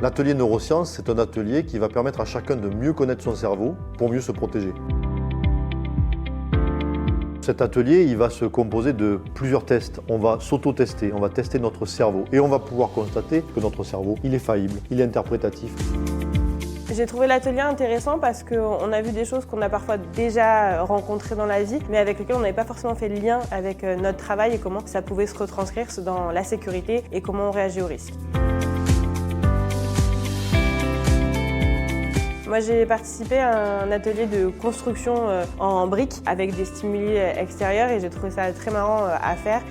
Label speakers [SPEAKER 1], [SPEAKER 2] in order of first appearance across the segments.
[SPEAKER 1] L'atelier neurosciences, c'est un atelier qui va permettre à chacun de mieux connaître son cerveau pour mieux se protéger. Cet atelier, il va se composer de plusieurs tests. On va s'auto-tester, on va tester notre cerveau et on va pouvoir constater que notre cerveau, il est faillible, il est interprétatif.
[SPEAKER 2] J'ai trouvé l'atelier intéressant parce qu'on a vu des choses qu'on a parfois déjà rencontrées dans la vie, mais avec lesquelles on n'avait pas forcément fait le lien avec notre travail et comment ça pouvait se retranscrire dans la sécurité et comment on réagit aux risques. Moi, j'ai participé à un atelier de construction en briques avec des stimuli extérieurs et j'ai trouvé ça très marrant à faire.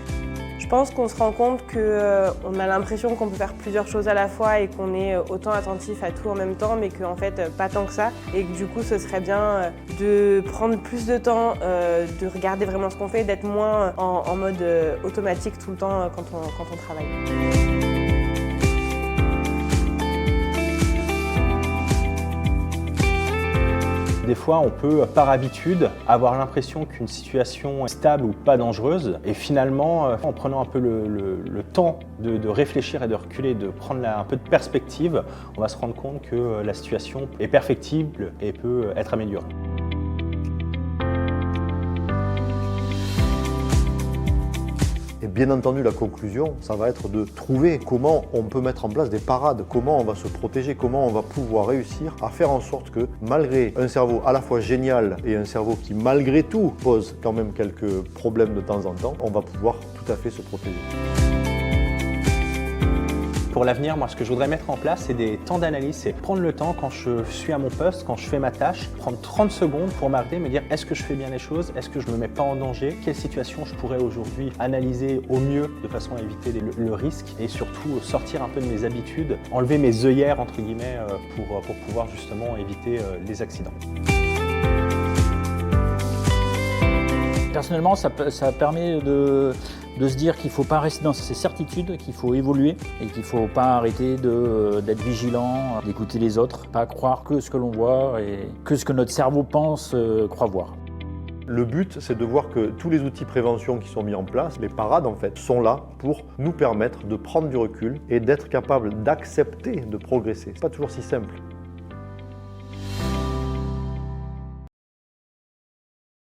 [SPEAKER 2] Je pense qu'on se rend compte qu'on a l'impression qu'on peut faire plusieurs choses à la fois et qu'on est autant attentif à tout en même temps, mais qu'en fait, pas tant que ça. Et que du coup, ce serait bien de prendre plus de temps, de regarder vraiment ce qu'on fait, d'être moins en mode automatique tout le temps quand on travaille.
[SPEAKER 3] Des fois, on peut, par habitude, avoir l'impression qu'une situation est stable ou pas dangereuse. Et finalement, en prenant un peu le temps de réfléchir et de reculer, de prendre un peu de perspective, on va se rendre compte que la situation est perfectible et peut être améliorée.
[SPEAKER 1] Et bien entendu, la conclusion, ça va être de trouver comment on peut mettre en place des parades, comment on va se protéger, comment on va pouvoir réussir à faire en sorte que, malgré un cerveau à la fois génial et un cerveau qui, malgré tout, pose quand même quelques problèmes de temps en temps, on va pouvoir tout à fait se protéger.
[SPEAKER 3] Pour l'avenir, moi, ce que je voudrais mettre en place, c'est des temps d'analyse. C'est prendre le temps quand je suis à mon poste, quand je fais ma tâche, prendre 30 secondes pour m'arrêter, me dire est-ce que je fais bien les choses, est-ce que je ne me mets pas en danger, quelle situation je pourrais aujourd'hui analyser au mieux de façon à éviter le risque et surtout sortir un peu de mes habitudes, enlever mes œillères entre guillemets pour pouvoir justement éviter les accidents.
[SPEAKER 4] Personnellement, ça permet de se dire qu'il ne faut pas rester dans ses certitudes, qu'il faut évoluer et qu'il ne faut pas arrêter d'être vigilant, d'écouter les autres, pas croire que ce que l'on voit et que ce que notre cerveau pense croit voir.
[SPEAKER 1] Le but, c'est de voir que tous les outils prévention qui sont mis en place, les parades en fait, sont là pour nous permettre de prendre du recul et d'être capable d'accepter de progresser. C'est pas toujours si simple.